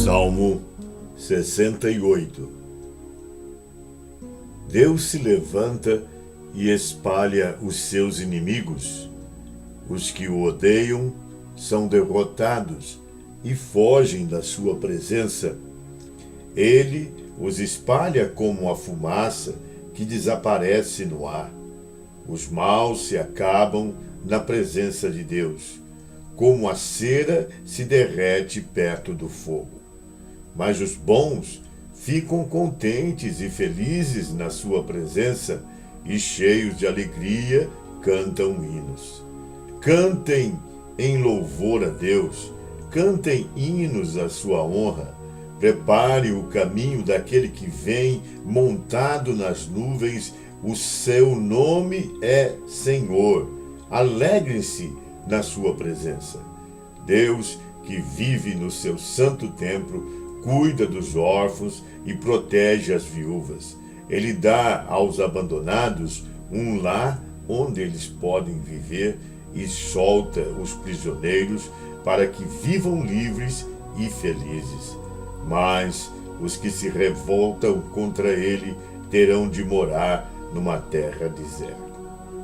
Salmo 68. Deus se levanta e espalha os seus inimigos. Os que o odeiam são derrotados e fogem da sua presença. Ele os espalha como a fumaça que desaparece no ar. Os maus se acabam na presença de Deus, como a cera se derrete perto do fogo. Mas os bons ficam contentes e felizes na sua presença e, cheios de alegria, cantam hinos. Cantem em louvor a Deus, cantem hinos à sua honra. Prepare o caminho daquele que vem montado nas nuvens. O seu nome é Senhor. Alegrem-se na sua presença. Deus, que vive no seu santo templo, cuida dos órfãos e protege as viúvas. Ele dá aos abandonados um lar onde eles podem viver e solta os prisioneiros para que vivam livres e felizes. Mas os que se revoltam contra ele terão de morar numa terra deserta.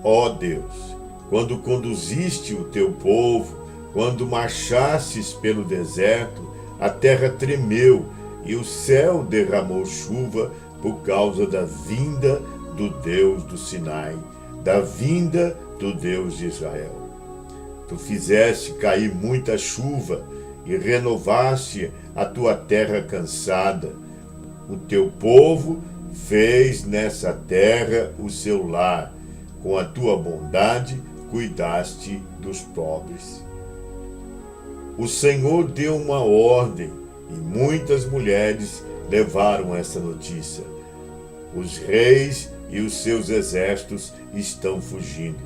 Ó Deus, quando conduziste o teu povo, quando marchastes pelo deserto, a terra tremeu e o céu derramou chuva por causa da vinda do Deus do Sinai, da vinda do Deus de Israel. Tu fizeste cair muita chuva e renovaste a tua terra cansada. O teu povo fez nessa terra o seu lar. Com a tua bondade, cuidaste dos pobres. O Senhor deu uma ordem e muitas mulheres levaram essa notícia. Os reis e os seus exércitos estão fugindo.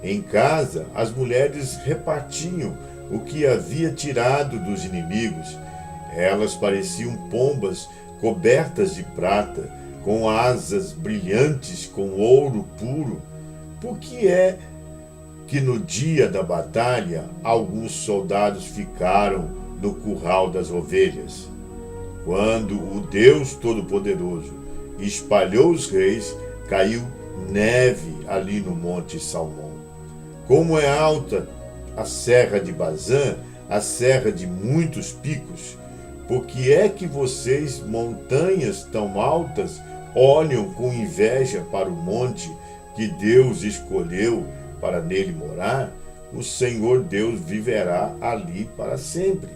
Em casa, as mulheres repartiam o que havia tirado dos inimigos. Elas pareciam pombas cobertas de prata, com asas brilhantes com ouro puro. Por que é que no dia da batalha alguns soldados ficaram no curral das ovelhas? Quando o Deus Todo-Poderoso espalhou os reis, caiu neve ali no Monte Salmão. Como é alta a serra de Bazã, a serra de muitos picos, por que é que vocês, montanhas tão altas, olham com inveja para o monte que Deus escolheu para nele morar? O Senhor Deus viverá ali para sempre.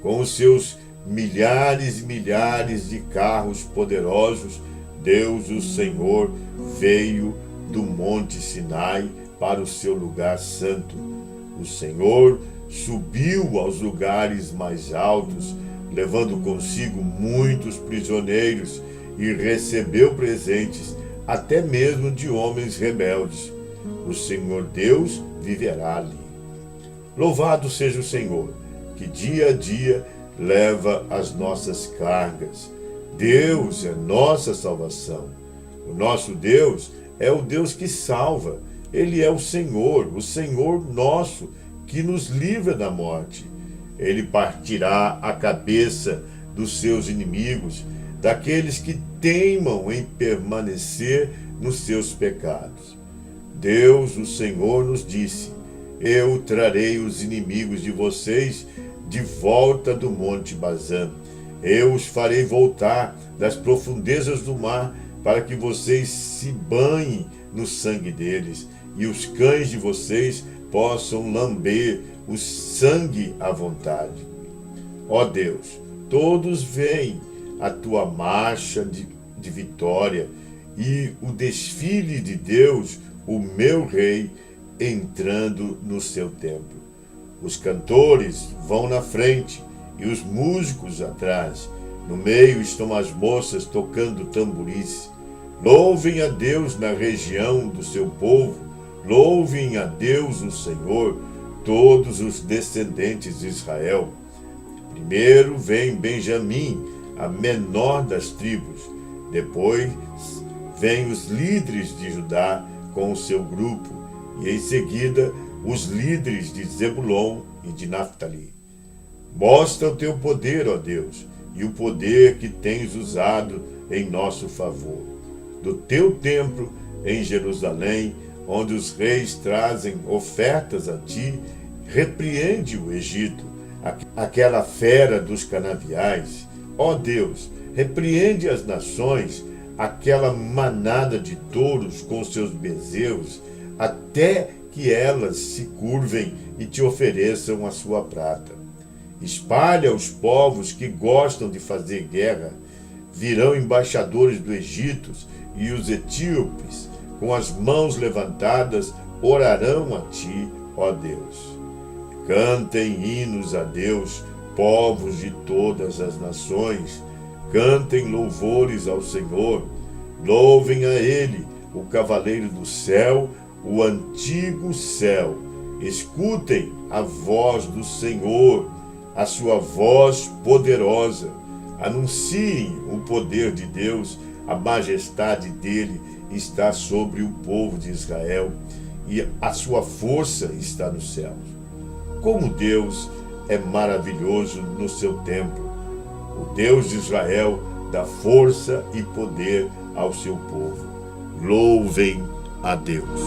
Com os seus milhares e milhares de carros poderosos, Deus, o Senhor, veio do Monte Sinai para o seu lugar santo. O Senhor subiu aos lugares mais altos, levando consigo muitos prisioneiros e recebeu presentes, até mesmo de homens rebeldes. O Senhor Deus viverá ali. Louvado seja o Senhor, que dia a dia leva as nossas cargas. Deus é nossa salvação. O nosso Deus é o Deus que salva. Ele é o Senhor nosso, que nos livra da morte. Ele partirá a cabeça dos seus inimigos, daqueles que teimam em permanecer nos seus pecados. Deus, o Senhor, nos disse: eu trarei os inimigos de vocês de volta do Monte Bazã. Eu os farei voltar das profundezas do mar, para que vocês se banhem no sangue deles, e os cães de vocês possam lamber o sangue à vontade. Ó Deus, todos veem a tua marcha de vitória e o desfile de Deus, o meu rei, entrando no seu templo. Os cantores vão na frente e os músicos atrás. No meio estão as moças tocando tamboris. Louvem a Deus na região do seu povo. Louvem a Deus o Senhor, todos os descendentes de Israel. Primeiro vem Benjamim, a menor das tribos. Depois vêm os líderes de Judá com o seu grupo. E em seguida, os líderes de Zebulon e de Naftali. Mostra o teu poder, ó Deus, e o poder que tens usado em nosso favor. Do teu templo em Jerusalém, onde os reis trazem ofertas a ti, repreende o Egito, aquela fera dos canaviais. Ó Deus, repreende as nações, aquela manada de touros com seus bezerros, até que elas se curvem e te ofereçam a sua prata. Espalha os povos que gostam de fazer guerra. Virão embaixadores do Egito, e os etíopes, com as mãos levantadas, orarão a ti, ó Deus. Cantem hinos a Deus, povos de todas as nações. Cantem louvores ao Senhor. Louvem a Ele, o cavaleiro do céu, o antigo céu. Escutem a voz do Senhor, a sua voz poderosa. Anunciem o poder de Deus, a majestade dele está sobre o povo de Israel e a sua força está nos céus. Como Deus é maravilhoso no seu templo. O Deus de Israel dá força e poder ao seu povo. Louvem a Deus.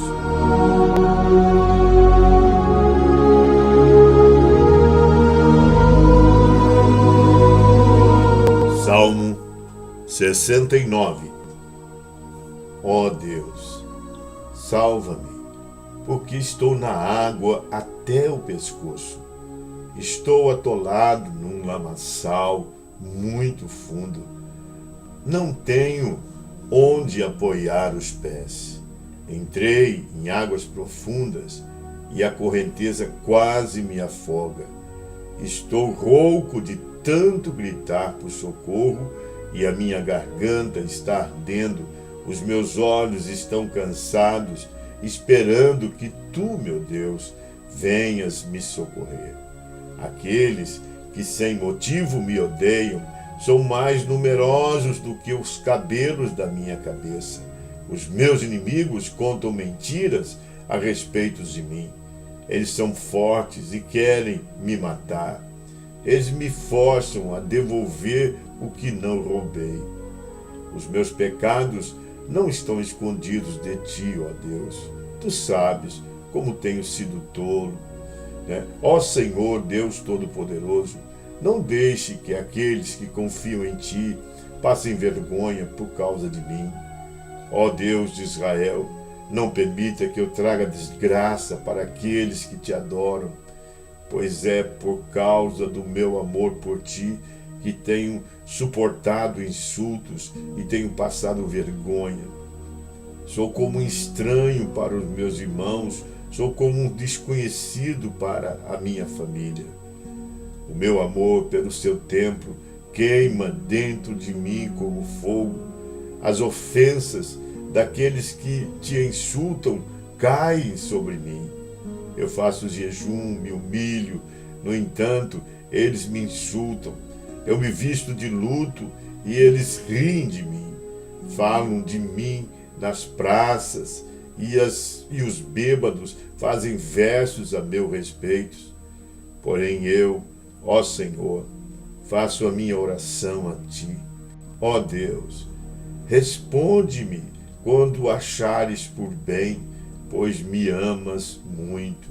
Salmo 69. Ó Deus, salva-me, porque estou na água até o pescoço. Estou atolado num lamaçal muito fundo. Não tenho onde apoiar os pés. Entrei em águas profundas e a correnteza quase me afoga. Estou rouco de tanto gritar por socorro e a minha garganta está ardendo. Os meus olhos estão cansados, esperando que tu, meu Deus, venhas me socorrer. Aqueles que sem motivo me odeiam são mais numerosos do que os cabelos da minha cabeça. Os meus inimigos contam mentiras a respeito de mim. Eles são fortes e querem me matar. Eles me forçam a devolver o que não roubei. Os meus pecados não estão escondidos de ti, ó Deus. Tu sabes como tenho sido tolo, né? Ó Senhor, Deus Todo-Poderoso, não deixe que aqueles que confiam em ti passem vergonha por causa de mim. Ó Deus de Israel, não permita que eu traga desgraça para aqueles que te adoram, pois é por causa do meu amor por ti que tenho suportado insultos e tenho passado vergonha. Sou como um estranho para os meus irmãos, sou como um desconhecido para a minha família. O meu amor pelo seu templo queima dentro de mim como fogo. As ofensas daqueles que te insultam caem sobre mim. Eu faço jejum, me humilho, no entanto, eles me insultam. Eu me visto de luto e eles riem de mim. Falam de mim nas praças e os bêbados fazem versos a meu respeito. Porém eu, ó Senhor, faço a minha oração a ti. Ó Deus, responde-me quando achares por bem, pois me amas muito.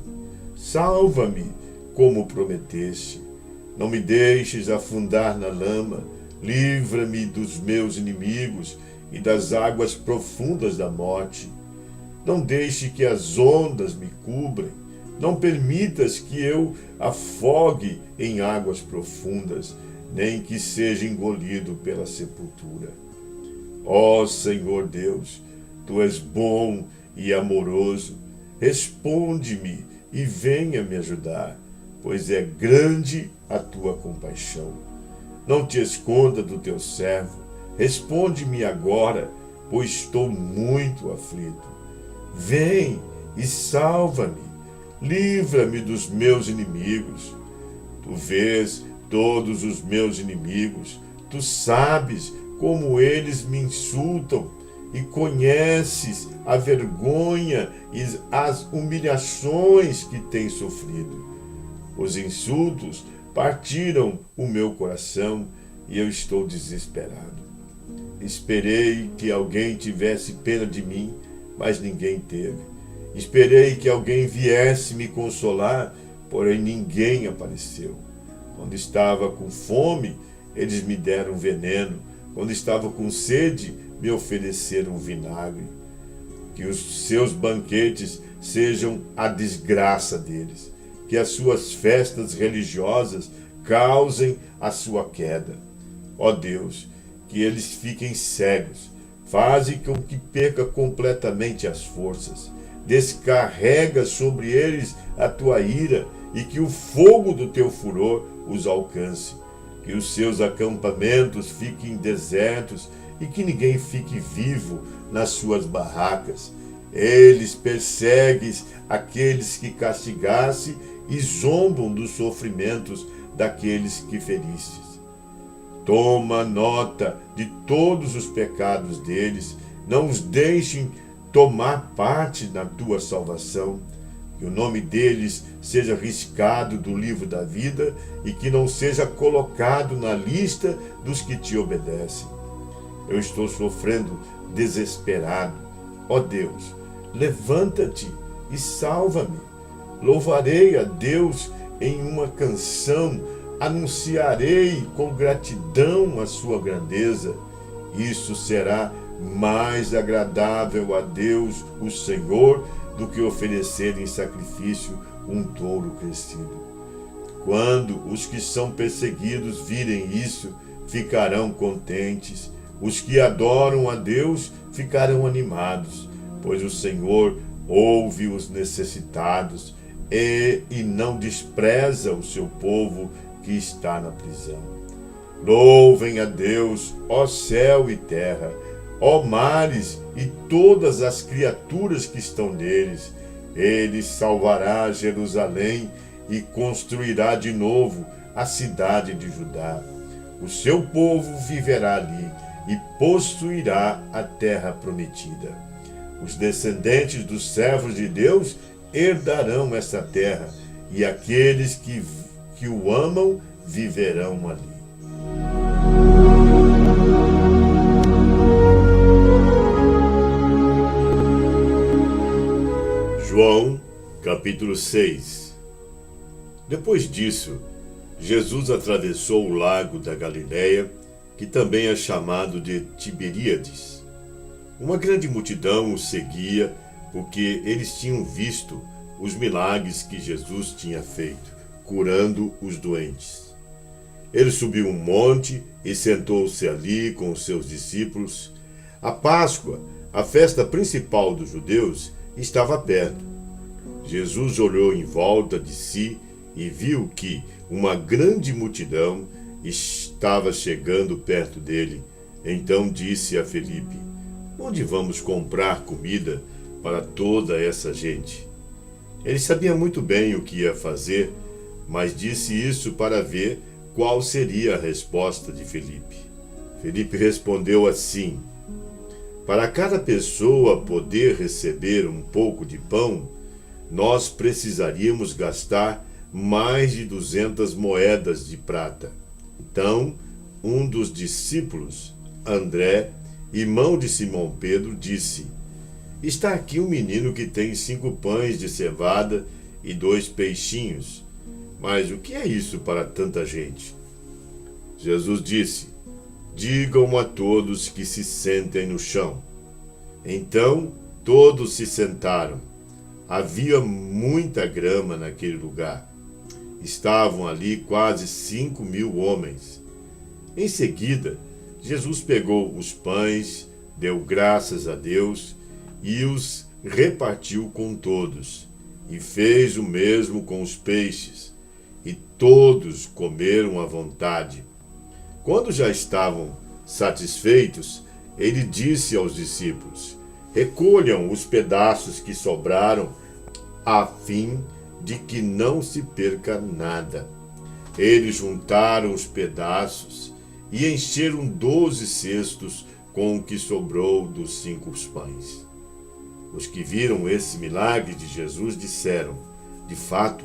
Salva-me como prometeste. Não me deixes afundar na lama. Livra-me dos meus inimigos e das águas profundas da morte. Não deixe que as ondas me cobrem. Não permitas que eu afogue em águas profundas, nem que seja engolido pela sepultura. Ó Senhor Deus, tu és bom e amoroso. Responde-me e venha me ajudar, pois é grande a tua compaixão. Não te esconda do teu servo. Responde-me agora, pois estou muito aflito. Vem e salva-me. Livra-me dos meus inimigos. Tu vês todos os meus inimigos. Tu sabes como eles me insultam e conheces a vergonha e as humilhações que tenho sofrido. Os insultos partiram o meu coração e eu estou desesperado. Esperei que alguém tivesse pena de mim, mas ninguém teve. Esperei que alguém viesse me consolar, porém ninguém apareceu. Quando estava com fome, eles me deram veneno. Quando estava com sede, me ofereceram vinagre. Que os seus banquetes sejam a desgraça deles. Que as suas festas religiosas causem a sua queda. Ó Deus, que eles fiquem cegos. Faze com que perca completamente as forças. Descarrega sobre eles a tua ira e que o fogo do teu furor os alcance. Que os seus acampamentos fiquem desertos e que ninguém fique vivo nas suas barracas. Eles perseguem aqueles que castigaste e zombam dos sofrimentos daqueles que feristes. Toma nota de todos os pecados deles, não os deixem tomar parte na tua salvação. Que o nome deles seja riscado do livro da vida e que não seja colocado na lista dos que te obedecem. Eu estou sofrendo desesperado. Ó Deus, levanta-te e salva-me. Louvarei a Deus em uma canção, anunciarei com gratidão a sua grandeza. Isso será mais agradável a Deus, o Senhor, do que oferecer em sacrifício um touro crescido. Quando os que são perseguidos virem isso, ficarão contentes. Os que adoram a Deus ficarão animados, pois o Senhor ouve os necessitados e não despreza o seu povo que está na prisão. Louvem a Deus, ó céu e terra, ó mares e todas as criaturas que estão neles. Ele salvará Jerusalém e construirá de novo a cidade de Judá. O seu povo viverá ali e possuirá a terra prometida. Os descendentes dos servos de Deus herdarão essa terra, e aqueles que o amam viverão ali. João, capítulo 6. Depois disso, Jesus atravessou o lago da Galileia, que também é chamado de Tiberíades. Uma grande multidão o seguia, porque eles tinham visto os milagres que Jesus tinha feito, curando os doentes. Ele subiu um monte e sentou-se ali com os seus discípulos. A Páscoa, a festa principal dos judeus, estava perto. Jesus olhou em volta de si e viu que uma grande multidão estava chegando perto dele. Então disse a Felipe: onde vamos comprar comida para toda essa gente? Ele sabia muito bem o que ia fazer, mas disse isso para ver qual seria a resposta de Felipe. Felipe respondeu assim: para cada pessoa poder receber um pouco de pão, nós precisaríamos gastar mais de 200 moedas de prata. Então, um dos discípulos, André, irmão de Simão Pedro, disse: está aqui um menino que tem 5 pães de cevada e 2 peixinhos. Mas o que é isso para tanta gente? Jesus disse: digam a todos que se sentem no chão. Então todos se sentaram. Havia muita grama naquele lugar. Estavam ali quase 5.000 homens. Em seguida, Jesus pegou os pães, deu graças a Deus e os repartiu com todos, e fez o mesmo com os peixes, e todos comeram à vontade. Quando já estavam satisfeitos, ele disse aos discípulos: recolham os pedaços que sobraram a fim de que não se perca nada. Eles juntaram os pedaços e encheram 12 cestos com o que sobrou dos 5 pães. Os que viram esse milagre de Jesus disseram: de fato,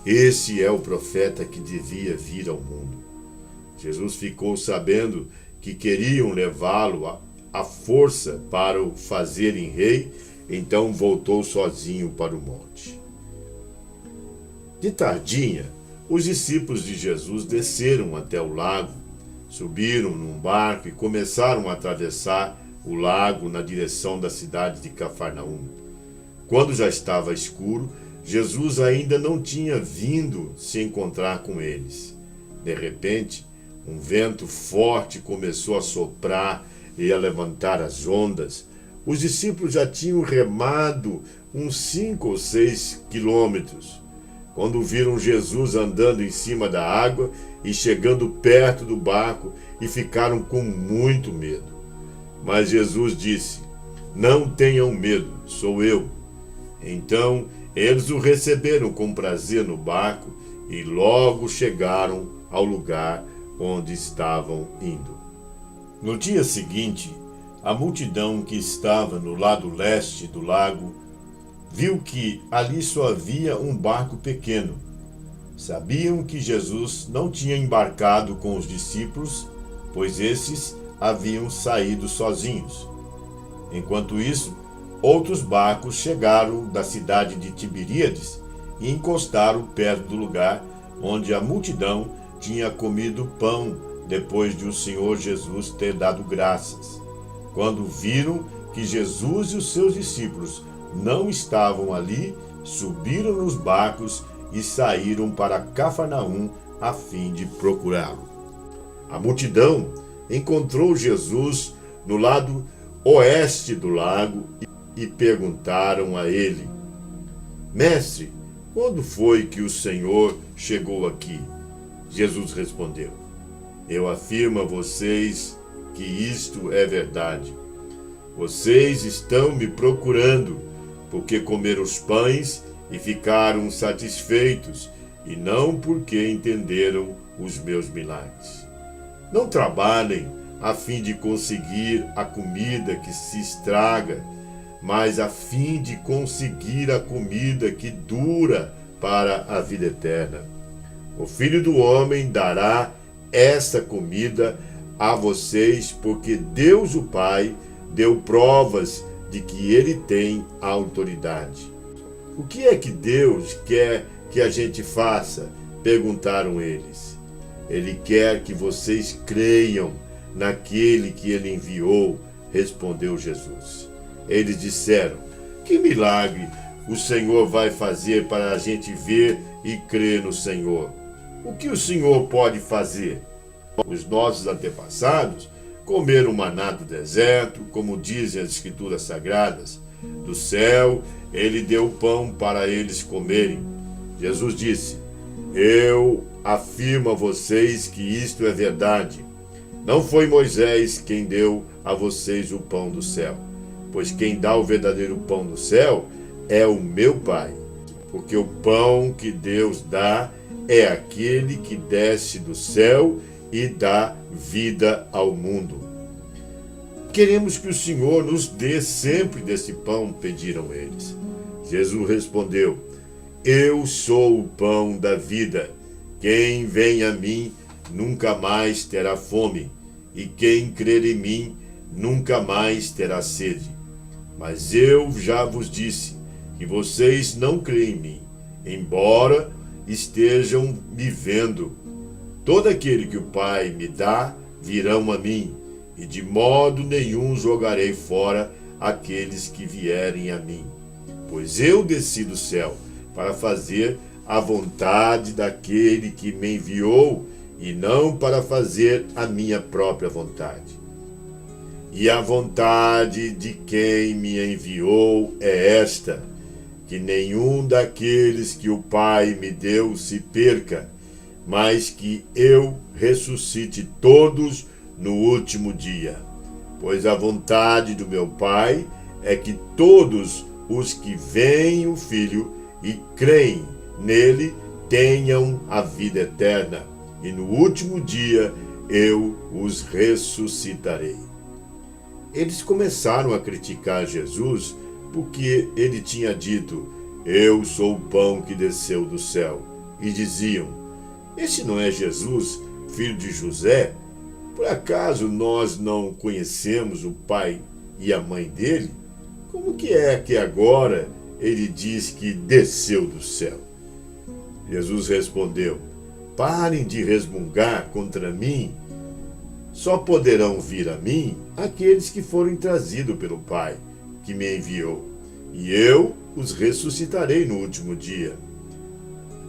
esse é o profeta que devia vir ao mundo. Jesus ficou sabendo que queriam levá-lo à força para o fazerem rei, então voltou sozinho para o monte. De tardinha, os discípulos de Jesus desceram até o lago, subiram num barco e começaram a atravessar o lago na direção da cidade de Cafarnaum. Quando já estava escuro, Jesus ainda não tinha vindo se encontrar com eles. De repente, um vento forte começou a soprar e a levantar as ondas. Os discípulos já tinham remado uns 5 ou 6 quilômetros, quando viram Jesus andando em cima da água e chegando perto do barco, e ficaram com muito medo. Mas Jesus disse: não tenham medo, sou eu. Então eles o receberam com prazer no barco e logo chegaram ao lugar onde estavam indo. No dia seguinte, a multidão que estava no lado leste do lago viu que ali só havia um barco pequeno. Sabiam que Jesus não tinha embarcado com os discípulos, pois esses haviam saído sozinhos. Enquanto isso, outros barcos chegaram da cidade de Tiberíades e encostaram perto do lugar onde a multidão tinha comido pão depois de o Senhor Jesus ter dado graças. Quando viram que Jesus e os seus discípulos não estavam ali, subiram nos barcos e saíram para Cafarnaum a fim de procurá-lo. A multidão encontrou Jesus no lado oeste do lago e perguntaram a ele: Mestre, quando foi que o Senhor chegou aqui? Jesus respondeu: eu afirmo a vocês que isto é verdade. Vocês estão me procurando porque comeram os pães e ficaram satisfeitos, e não porque entenderam os meus milagres. Não trabalhem a fim de conseguir a comida que se estraga, mas a fim de conseguir a comida que dura para a vida eterna. O Filho do Homem dará essa comida a vocês, porque Deus o Pai deu provas de que ele tem autoridade. O que é que Deus quer que a gente faça? Perguntaram eles. Ele quer que vocês creiam naquele que ele enviou, respondeu Jesus. Eles disseram: que milagre o Senhor vai fazer para a gente ver e crer no Senhor? O que o Senhor pode fazer? Os nossos antepassados comeram maná do deserto, como dizem as Escrituras Sagradas. Do céu, ele deu pão para eles comerem. Jesus disse: eu afirmo a vocês que isto é verdade. Não foi Moisés quem deu a vocês o pão do céu, pois quem dá o verdadeiro pão do céu é o meu Pai. Porque o pão que Deus dá é aquele que desce do céu e dá vida ao mundo. Queremos que o Senhor nos dê sempre desse pão, pediram eles. Jesus respondeu: eu sou o pão da vida. Quem vem a mim nunca mais terá fome, e quem crer em mim nunca mais terá sede. Mas eu já vos disse que vocês não creem em mim, embora estejam me vendo. Todo aquele que o Pai me dá virão a mim, e de modo nenhum jogarei fora aqueles que vierem a mim. Pois eu desci do céu para fazer a vontade daquele que me enviou, e não para fazer a minha própria vontade. E a vontade de quem me enviou é esta: que nenhum daqueles que o Pai me deu se perca, mas que eu ressuscite todos no último dia. Pois a vontade do meu Pai é que todos os que veem o Filho e creem nele tenham a vida eterna, e no último dia eu os ressuscitarei. Eles começaram a criticar Jesus porque ele tinha dito: eu sou o pão que desceu do céu. E diziam: este não é Jesus, filho de José? Por acaso nós não conhecemos o pai e a mãe dele? Como que é que agora ele diz que desceu do céu? Jesus respondeu: parem de resmungar contra mim. Só poderão vir a mim aqueles que forem trazidos pelo Pai, que me enviou, e eu os ressuscitarei no último dia.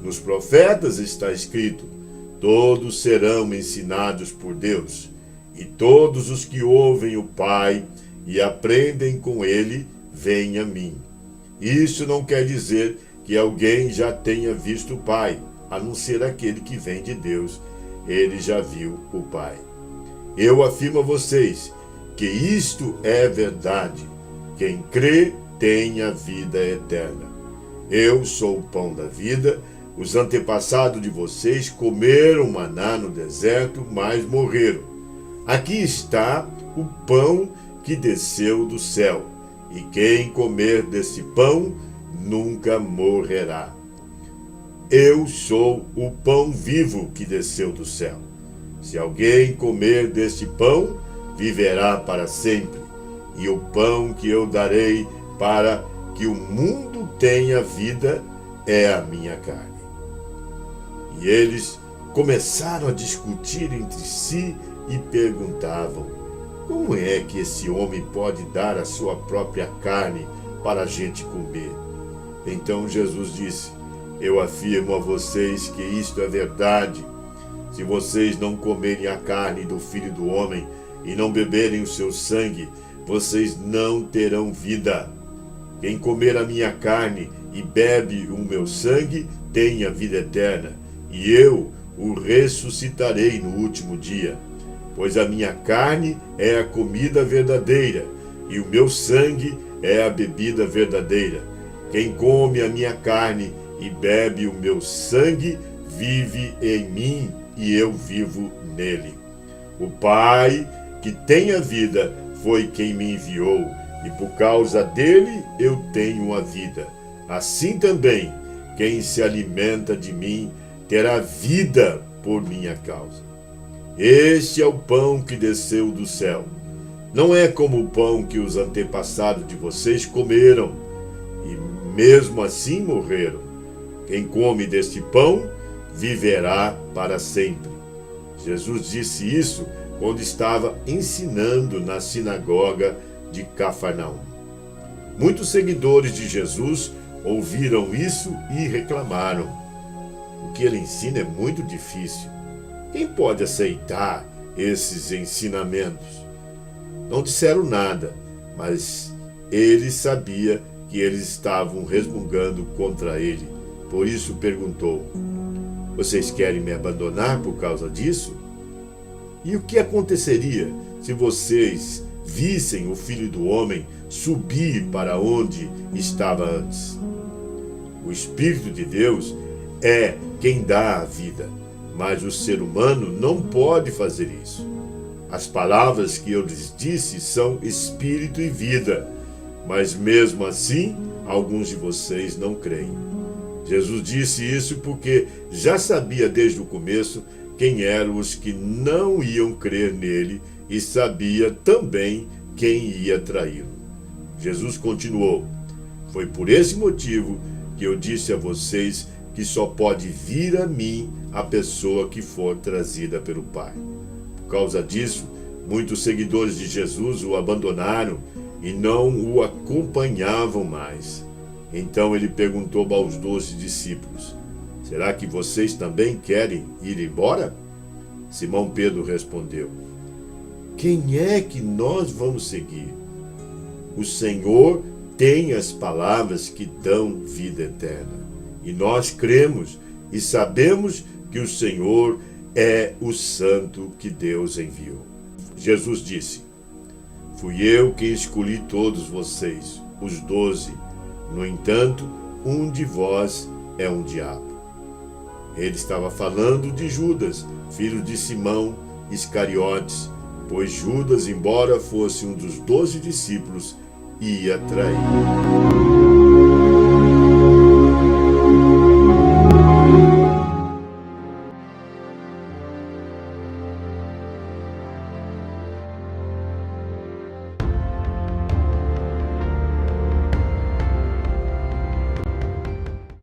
Nos profetas está escrito: todos serão ensinados por Deus, e todos os que ouvem o Pai e aprendem com ele, vêm a mim. Isso não quer dizer que alguém já tenha visto o Pai, a não ser aquele que vem de Deus. Ele já viu o Pai. Eu afirmo a vocês que isto é verdade. Quem crê tem a vida eterna. Eu sou o pão da vida. Os antepassados de vocês comeram maná no deserto, mas morreram. Aqui está o pão que desceu do céu, e quem comer desse pão nunca morrerá. Eu sou o pão vivo que desceu do céu. Se alguém comer deste pão, viverá para sempre. E o pão que eu darei para que o mundo tenha vida é a minha carne. E eles começaram a discutir entre si e perguntavam: como é que esse homem pode dar a sua própria carne para a gente comer? Então Jesus disse: eu afirmo a vocês que isto é verdade. Se vocês não comerem a carne do Filho do Homem e não beberem o seu sangue, vocês não terão vida. Quem comer a minha carne e bebe o meu sangue tem a vida eterna, e eu o ressuscitarei no último dia. Pois a minha carne é a comida verdadeira, e o meu sangue é a bebida verdadeira. Quem come a minha carne e bebe o meu sangue vive em mim, e eu vivo nele. O Pai, que tem a vida, foi quem me enviou, e por causa dele eu tenho a vida. Assim também, quem se alimenta de mim terá vida por minha causa. Este é o pão que desceu do céu. Não é como o pão que os antepassados de vocês comeram, e mesmo assim morreram. Quem come deste pão viverá para sempre. Jesus disse isso quando estava ensinando na sinagoga de Cafarnaum. Muitos seguidores de Jesus ouviram isso e reclamaram: o que ele ensina é muito difícil. Quem pode aceitar esses ensinamentos? Não disseram nada, mas ele sabia que eles estavam resmungando contra ele. Por isso perguntou: vocês querem me abandonar por causa disso? E o que aconteceria se vocês vissem o Filho do Homem subir para onde estava antes? O Espírito de Deus é quem dá a vida, mas o ser humano não pode fazer isso. As palavras que eu lhes disse são espírito e vida, mas mesmo assim, alguns de vocês não creem. Jesus disse isso porque já sabia desde o começo quem eram os que não iam crer nele e sabia também quem ia traí-lo. Jesus continuou: foi por esse motivo que eu disse a vocês que só pode vir a mim a pessoa que for trazida pelo Pai. Por causa disso, muitos seguidores de Jesus o abandonaram e não o acompanhavam mais. Então ele perguntou aos 12 discípulos: será que vocês também querem ir embora? Simão Pedro respondeu: quem é que nós vamos seguir? O Senhor tem as palavras que dão vida eterna. E nós cremos e sabemos que o Senhor é o Santo que Deus enviou. Jesus disse: fui eu quem escolhi todos vocês, os 12. No entanto, um de vós é um diabo. Ele estava falando de Judas, filho de Simão Iscariotes, pois Judas, embora fosse um dos 12 discípulos, ia trair.